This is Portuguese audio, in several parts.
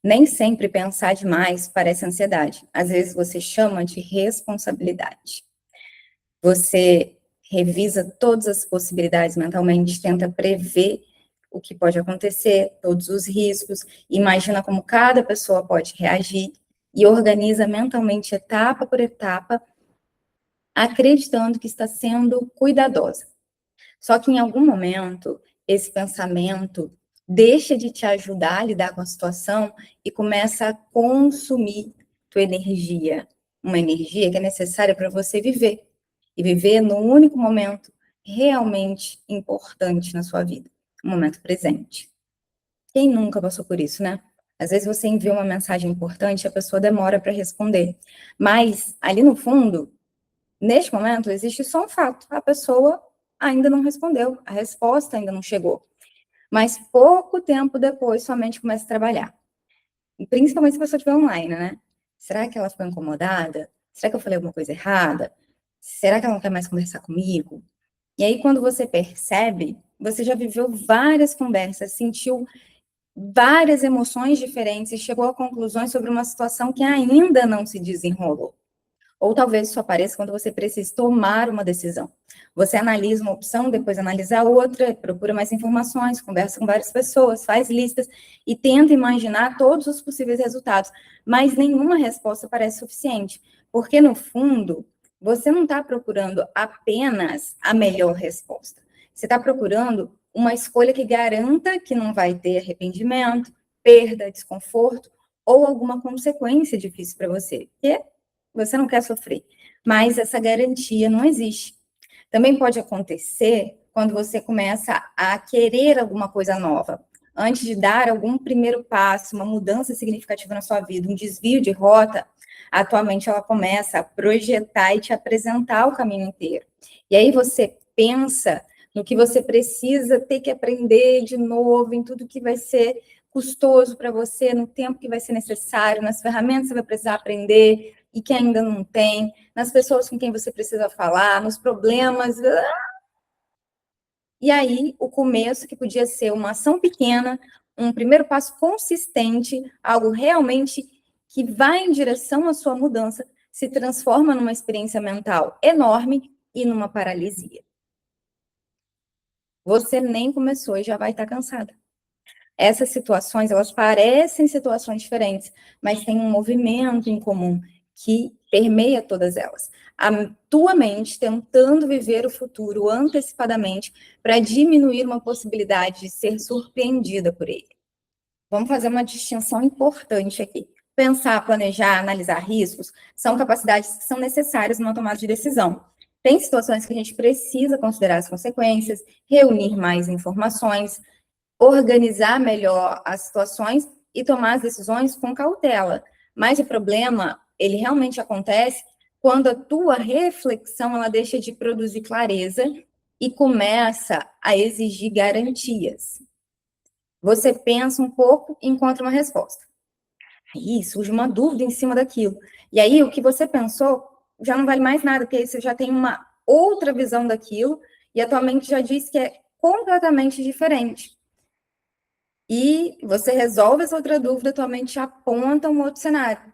Nem sempre pensar demais parece ansiedade. Às vezes você chama de responsabilidade. Você revisa todas as possibilidades mentalmente, tenta prever o que pode acontecer, todos os riscos, imagina como cada pessoa pode reagir e organiza mentalmente etapa por etapa, acreditando que está sendo cuidadosa. Só que em algum momento, esse pensamento deixa de te ajudar a lidar com a situação e começa a consumir tua energia, uma energia que é necessária para você viver, e viver no único momento realmente importante na sua vida, o momento presente. Quem nunca passou por isso, né? Às vezes você envia uma mensagem importante e a pessoa demora para responder, mas ali no fundo, neste momento, existe só um fato: a pessoa ainda não respondeu, a resposta ainda não chegou. Mas pouco tempo depois, sua mente começa a trabalhar. E principalmente se a pessoa estiver online, né? Será que ela ficou incomodada? Será que eu falei alguma coisa errada? Será que ela não quer mais conversar comigo? E aí, quando você percebe, você já viveu várias conversas, sentiu várias emoções diferentes e chegou a conclusões sobre uma situação que ainda não se desenrolou. Ou talvez isso apareça quando você precisa tomar uma decisão. Você analisa uma opção, depois analisa a outra, procura mais informações, conversa com várias pessoas, faz listas e tenta imaginar todos os possíveis resultados. Mas nenhuma resposta parece suficiente, porque no fundo, você não está procurando apenas a melhor resposta. Você está procurando uma escolha que garanta que não vai ter arrependimento, perda, desconforto ou alguma consequência difícil para você. Porque você não quer sofrer, mas essa garantia não existe. Também pode acontecer quando você começa a querer alguma coisa nova. Antes de dar algum primeiro passo, uma mudança significativa na sua vida, um desvio de rota, atualmente ela começa a projetar e te apresentar o caminho inteiro. E aí você pensa no que você precisa ter que aprender de novo, em tudo que vai ser custoso para você, no tempo que vai ser necessário, nas ferramentas que você vai precisar aprender e que ainda não tem, nas pessoas com quem você precisa falar, nos problemas. E aí, o começo, que podia ser uma ação pequena, um primeiro passo consistente, algo realmente que vai em direção à sua mudança, se transforma numa experiência mental enorme e numa paralisia. Você nem começou e já vai estar cansada. Essas situações, elas parecem situações diferentes, mas tem um movimento em comum que permeia todas elas. A tua mente tentando viver o futuro antecipadamente para diminuir uma possibilidade de ser surpreendida por ele. Vamos fazer uma distinção importante aqui. Pensar, planejar, analisar riscos são capacidades que são necessárias numa tomada de decisão. Tem situações que a gente precisa considerar as consequências, reunir mais informações, organizar melhor as situações e tomar as decisões com cautela. Mas o problema, ele realmente acontece quando a tua reflexão, ela deixa de produzir clareza e começa a exigir garantias. Você pensa um pouco e encontra uma resposta. Aí surge uma dúvida em cima daquilo. E aí o que você pensou já não vale mais nada, porque aí você já tem uma outra visão daquilo e a tua mente já diz que é completamente diferente. E você resolve essa outra dúvida, tua mente aponta um outro cenário.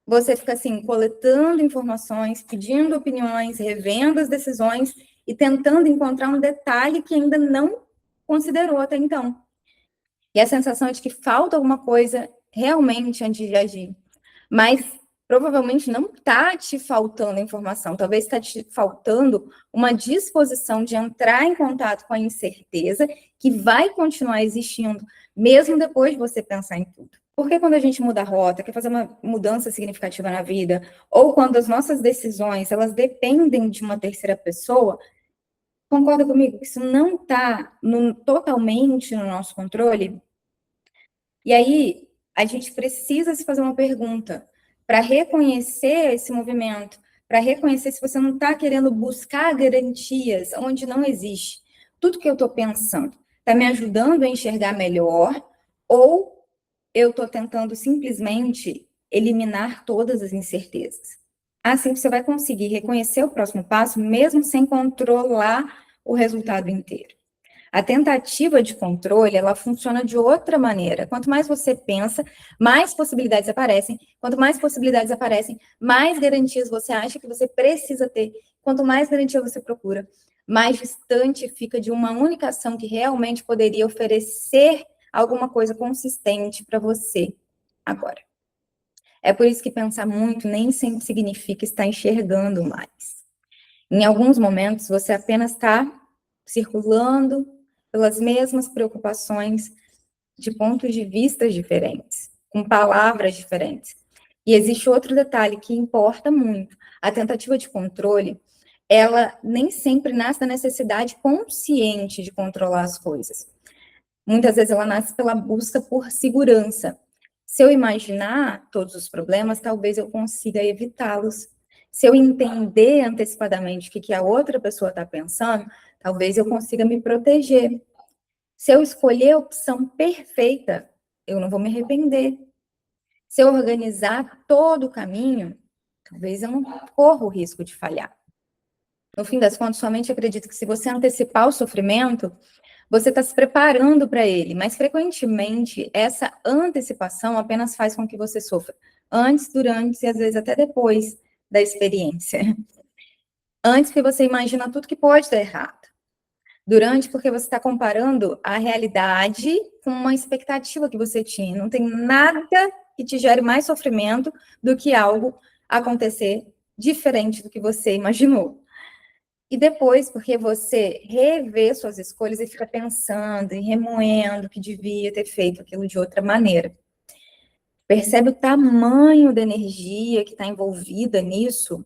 Você fica assim, coletando informações, pedindo opiniões, revendo as decisões e tentando encontrar um detalhe que ainda não considerou até então. E a sensação é de que falta alguma coisa realmente antes de agir. Mas provavelmente não está te faltando informação, talvez está te faltando uma disposição de entrar em contato com a incerteza que vai continuar existindo, mesmo depois de você pensar em tudo. Porque quando a gente muda a rota, quer fazer uma mudança significativa na vida, ou quando as nossas decisões, elas dependem de uma terceira pessoa, concorda comigo que isso não está totalmente no nosso controle? E aí, a gente precisa se fazer uma pergunta para reconhecer esse movimento, para reconhecer se você não está querendo buscar garantias onde não existe. Tudo que eu estou pensando está me ajudando a enxergar melhor ou eu estou tentando simplesmente eliminar todas as incertezas? Assim você vai conseguir reconhecer o próximo passo, mesmo sem controlar o resultado inteiro. A tentativa de controle, ela funciona de outra maneira. Quanto mais você pensa, mais possibilidades aparecem. Quanto mais possibilidades aparecem, mais garantias você acha que você precisa ter. Quanto mais garantia você procura, mais distante fica de uma única ação que realmente poderia oferecer alguma coisa consistente para você agora. É por isso que pensar muito nem sempre significa estar enxergando mais. Em alguns momentos, você apenas está circulando pelas mesmas preocupações de pontos de vista diferentes, com palavras diferentes. E existe outro detalhe que importa muito. A tentativa de controle, ela nem sempre nasce da necessidade consciente de controlar as coisas. Muitas vezes ela nasce pela busca por segurança. Se eu imaginar todos os problemas, talvez eu consiga evitá-los. Se eu entender antecipadamente o que a outra pessoa está pensando, talvez eu consiga me proteger. Se eu escolher a opção perfeita, eu não vou me arrepender. Se eu organizar todo o caminho, talvez eu não corra o risco de falhar. No fim das contas, somente acredito que se você antecipar o sofrimento, você está se preparando para ele, mas frequentemente essa antecipação apenas faz com que você sofra antes, durante e às vezes até depois da experiência. Antes, porque você imagina tudo que pode dar errado. Durante, porque você está comparando a realidade com uma expectativa que você tinha. Não tem nada que te gere mais sofrimento do que algo acontecer diferente do que você imaginou. E depois, porque você revê suas escolhas e fica pensando e remoendo que devia ter feito aquilo de outra maneira. Percebe o tamanho da energia que está envolvida nisso?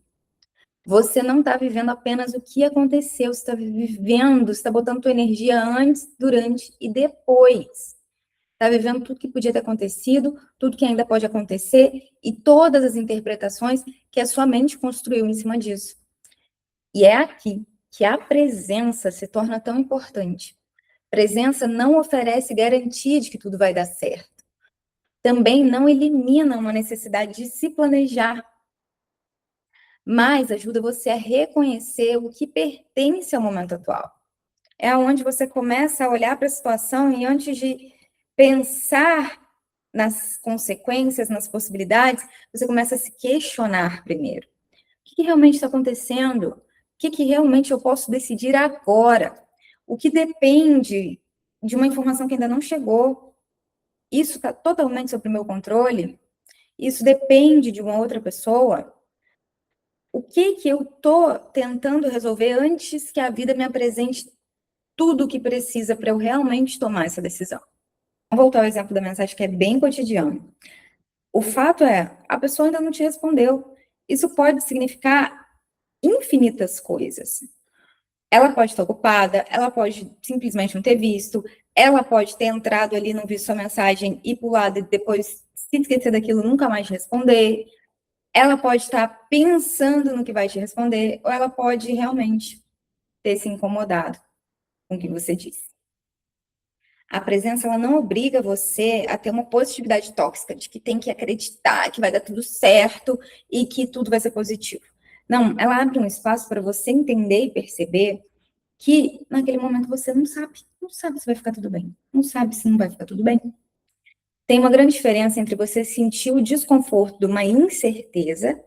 Você não está vivendo apenas o que aconteceu, você está vivendo, você está botando tua energia antes, durante e depois. Está vivendo tudo que podia ter acontecido, tudo que ainda pode acontecer e todas as interpretações que a sua mente construiu em cima disso. E é aqui que a presença se torna tão importante. Presença não oferece garantia de que tudo vai dar certo. Também não elimina uma necessidade de se planejar, mas ajuda você a reconhecer o que pertence ao momento atual. É onde você começa a olhar para a situação e antes de pensar nas consequências, nas possibilidades, você começa a se questionar primeiro. O que realmente está acontecendo? O que realmente eu posso decidir agora? O que depende de uma informação que ainda não chegou? Isso está totalmente sob o meu controle? Isso depende de uma outra pessoa? O que eu estou tentando resolver antes que a vida me apresente tudo o que precisa para eu realmente tomar essa decisão? Vou voltar ao exemplo da mensagem que é bem cotidiano. O fato é, a pessoa ainda não te respondeu. Isso pode significar infinitas coisas. Ela pode estar ocupada, ela pode simplesmente não ter visto, ela pode ter entrado ali, não visto sua mensagem e pulado e depois se esquecer daquilo, nunca mais responder. Ela pode estar pensando no que vai te responder, ou ela pode realmente ter se incomodado com o que você disse. A presença, ela não obriga você a ter uma positividade tóxica, de que tem que acreditar que vai dar tudo certo e que tudo vai ser positivo. Não, ela abre um espaço para você entender e perceber que naquele momento você não sabe se vai ficar tudo bem, não sabe se não vai ficar tudo bem. Tem uma grande diferença entre você sentir o desconforto de uma incerteza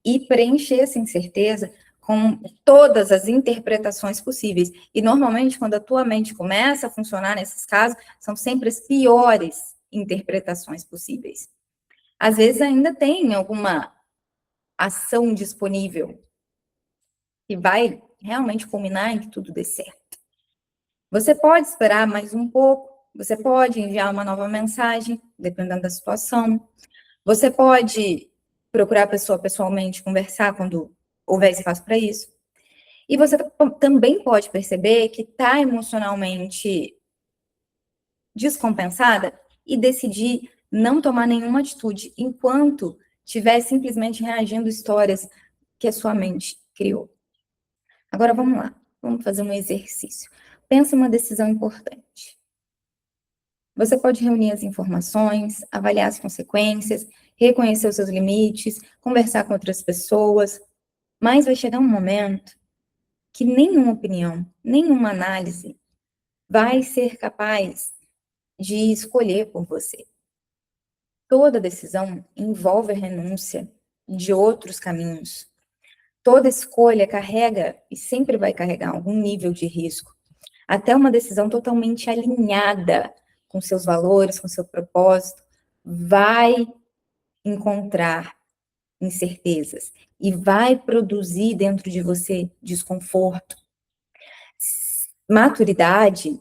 e preencher essa incerteza com todas as interpretações possíveis. E, normalmente, quando a tua mente começa a funcionar nesses casos, são sempre as piores interpretações possíveis. Às vezes, ainda tem alguma ação disponível que vai realmente culminar em que tudo dê certo. Você pode esperar mais um pouco, você pode enviar uma nova mensagem, dependendo da situação. Você pode procurar a pessoa pessoalmente, conversar quando houver espaço para isso. E você também pode perceber que está emocionalmente descompensada e decidir não tomar nenhuma atitude enquanto estiver simplesmente reagindo histórias que a sua mente criou. Agora vamos lá, vamos fazer um exercício. Pensa uma decisão importante. Você pode reunir as informações, avaliar as consequências, reconhecer os seus limites, conversar com outras pessoas, mas vai chegar um momento que nenhuma opinião, nenhuma análise vai ser capaz de escolher por você. Toda decisão envolve a renúncia de outros caminhos. Toda escolha carrega e sempre vai carregar algum nível de risco. Até uma decisão totalmente alinhada com seus valores, com seu propósito, vai encontrar incertezas e vai produzir dentro de você desconforto. Maturidade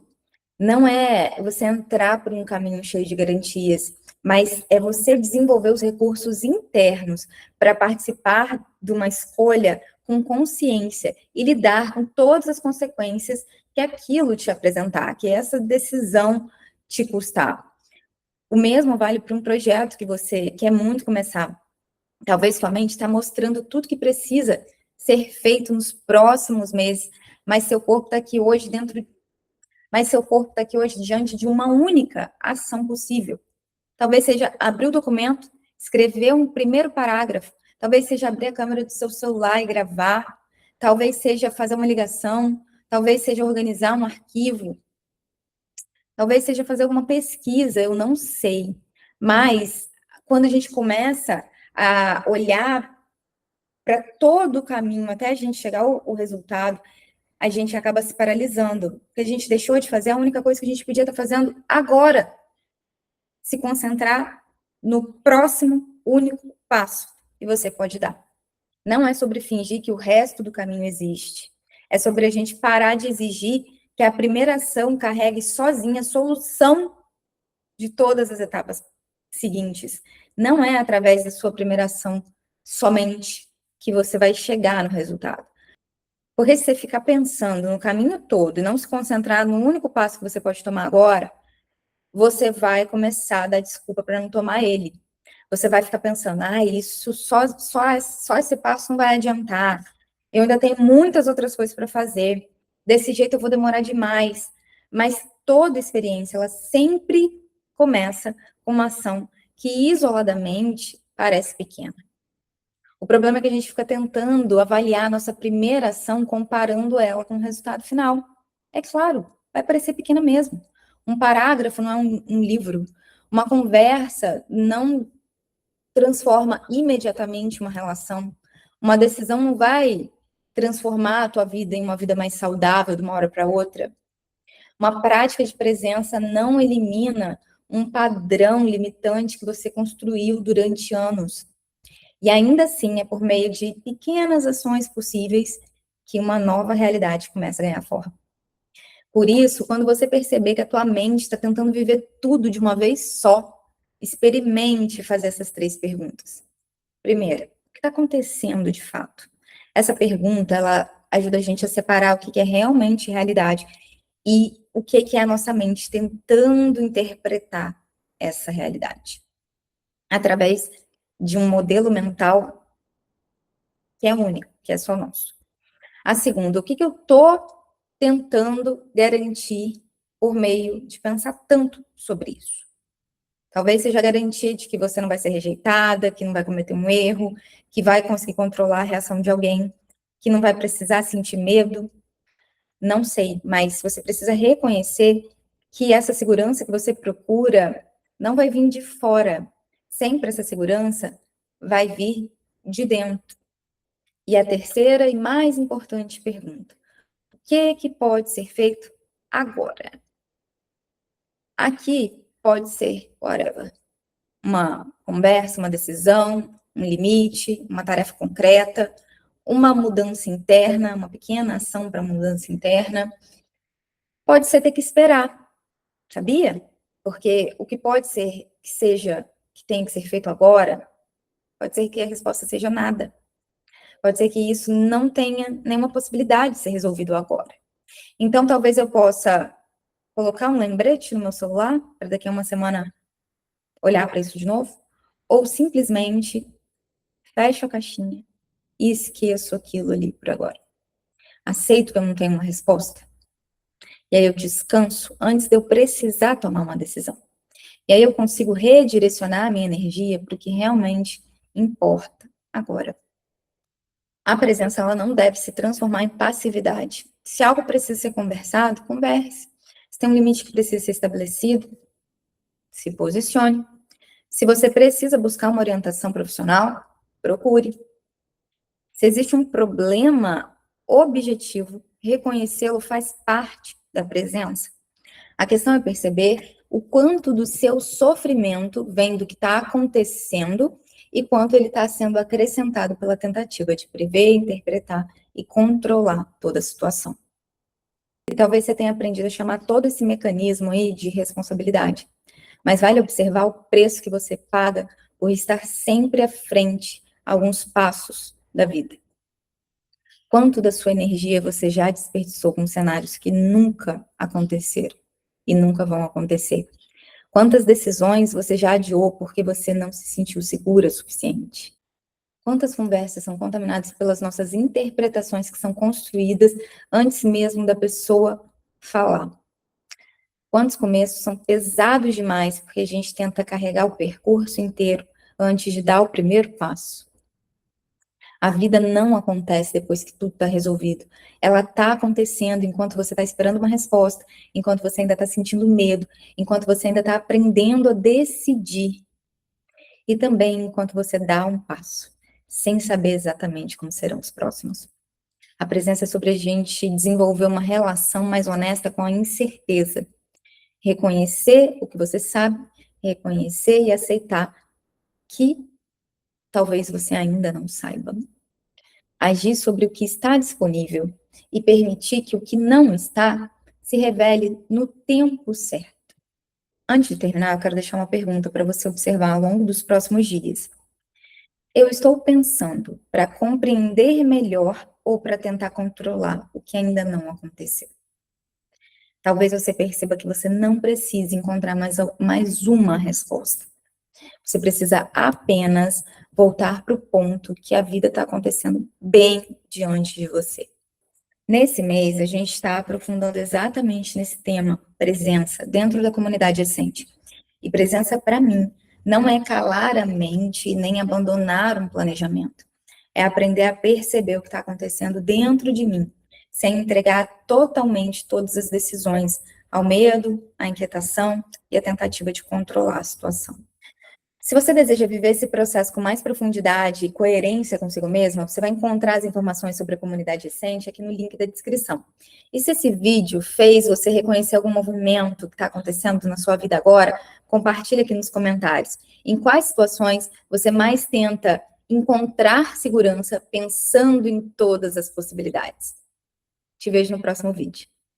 não é você entrar por um caminho cheio de garantias, mas é você desenvolver os recursos internos para participar de uma escolha com consciência e lidar com todas as consequências que aquilo te apresentar, que essa decisão te custar. O mesmo vale para um projeto que você quer muito começar. Talvez sua mente está mostrando tudo que precisa ser feito nos próximos meses, mas seu corpo está aqui hoje diante de uma única ação possível. Talvez seja abrir o documento, escrever um primeiro parágrafo, talvez seja abrir a câmera do seu celular e gravar, talvez seja fazer uma ligação, talvez seja organizar um arquivo, talvez seja fazer alguma pesquisa, eu não sei. Mas quando a gente começa a olhar para todo o caminho até a gente chegar ao resultado, a gente acaba se paralisando, porque a gente deixou de fazer a única coisa que a gente podia estar fazendo agora, se concentrar no próximo único passo que você pode dar. Não é sobre fingir que o resto do caminho existe, é sobre a gente parar de exigir que a primeira ação carregue sozinha a solução de todas as etapas seguintes. Não é através da sua primeira ação somente que você vai chegar no resultado. Porque se você ficar pensando no caminho todo e não se concentrar no único passo que você pode tomar agora, você vai começar a dar desculpa para não tomar ele. Você vai ficar pensando, isso só esse passo não vai adiantar. Eu ainda tenho muitas outras coisas para fazer. Desse jeito eu vou demorar demais. Mas toda experiência, ela sempre começa com uma ação que isoladamente parece pequena. O problema é que a gente fica tentando avaliar a nossa primeira ação comparando ela com o resultado final. É claro, vai parecer pequena mesmo. Um parágrafo não é um livro. Uma conversa não transforma imediatamente uma relação. Uma decisão não vai transformar a tua vida em uma vida mais saudável de uma hora para outra. Uma prática de presença não elimina um padrão limitante que você construiu durante anos. E ainda assim, é por meio de pequenas ações possíveis que uma nova realidade começa a ganhar forma. Por isso, quando você perceber que a tua mente está tentando viver tudo de uma vez só, experimente fazer essas 3 perguntas. Primeira, o que está acontecendo de fato? Essa pergunta, ela ajuda a gente a separar o que é realmente realidade e o que é a nossa mente tentando interpretar essa realidade. Através de um modelo mental que é único, que é só nosso. A segunda, o que eu estou tentando garantir por meio de pensar tanto sobre isso? Talvez seja a garantia de que você não vai ser rejeitada, que não vai cometer um erro, que vai conseguir controlar a reação de alguém, que não vai precisar sentir medo. Não sei, mas você precisa reconhecer que essa segurança que você procura não vai vir de fora. Sempre essa segurança vai vir de dentro. E a terceira e mais importante pergunta: o que pode ser feito agora? Aqui pode ser, whatever, uma conversa, uma decisão, um limite, uma tarefa concreta, uma mudança interna, uma pequena ação para mudança interna. Pode ser ter que esperar, sabia? Porque o que pode ser que seja, que tenha que ser feito agora, pode ser que a resposta seja nada. Pode ser que isso não tenha nenhuma possibilidade de ser resolvido agora. Então, talvez eu possa colocar um lembrete no meu celular, para daqui a uma semana olhar para isso de novo, ou simplesmente fecho a caixinha e esqueço aquilo ali por agora. Aceito que eu não tenho uma resposta. E aí eu descanso antes de eu precisar tomar uma decisão. E aí eu consigo redirecionar a minha energia para o que realmente importa agora. A presença, ela não deve se transformar em passividade. Se algo precisa ser conversado, converse. Se Se tem um limite que precisa ser estabelecido, se posicione. Se você precisa buscar uma orientação profissional, procure. Se existe um problema objetivo, reconhecê-lo faz parte da presença. A questão é perceber o quanto do seu sofrimento vem do que está acontecendo e quanto ele está sendo acrescentado pela tentativa de prever, interpretar e controlar toda a situação. E talvez você tenha aprendido a chamar todo esse mecanismo aí de responsabilidade. Mas vale observar o preço que você paga por estar sempre à frente, alguns passos da vida. Quanto da sua energia você já desperdiçou com cenários que nunca aconteceram e nunca vão acontecer? Quantas decisões você já adiou porque você não se sentiu segura o suficiente? Quantas conversas são contaminadas pelas nossas interpretações que são construídas antes mesmo da pessoa falar? Quantos começos são pesados demais porque a gente tenta carregar o percurso inteiro antes de dar o primeiro passo? A vida não acontece depois que tudo está resolvido. Ela está acontecendo enquanto você está esperando uma resposta, enquanto você ainda está sentindo medo, enquanto você ainda está aprendendo a decidir. E também enquanto você dá um passo, sem saber exatamente como serão os próximos. A presença é sobre a gente desenvolver uma relação mais honesta com a incerteza. Reconhecer o que você sabe, reconhecer e aceitar que talvez você ainda não saiba. Agir sobre o que está disponível e permitir que o que não está se revele no tempo certo. Antes de terminar, eu quero deixar uma pergunta para você observar ao longo dos próximos dias. Eu estou pensando para compreender melhor ou para tentar controlar o que ainda não aconteceu? Talvez você perceba que você não precisa encontrar mais uma resposta. Você precisa apenas voltar para o ponto que a vida está acontecendo bem diante de você. Nesse mês, a gente está aprofundando exatamente nesse tema, presença, dentro da comunidade Essente. E presença, para mim, não é calar a mente nem abandonar um planejamento. É aprender a perceber o que está acontecendo dentro de mim, sem entregar totalmente todas as decisões ao medo, à inquietação e à tentativa de controlar a situação. Se você deseja viver esse processo com mais profundidade e coerência consigo mesma, você vai encontrar as informações sobre a comunidade Essente aqui no link da descrição. E se esse vídeo fez você reconhecer algum movimento que está acontecendo na sua vida agora, compartilhe aqui nos comentários. Em quais situações você mais tenta encontrar segurança pensando em todas as possibilidades? Te vejo no próximo vídeo.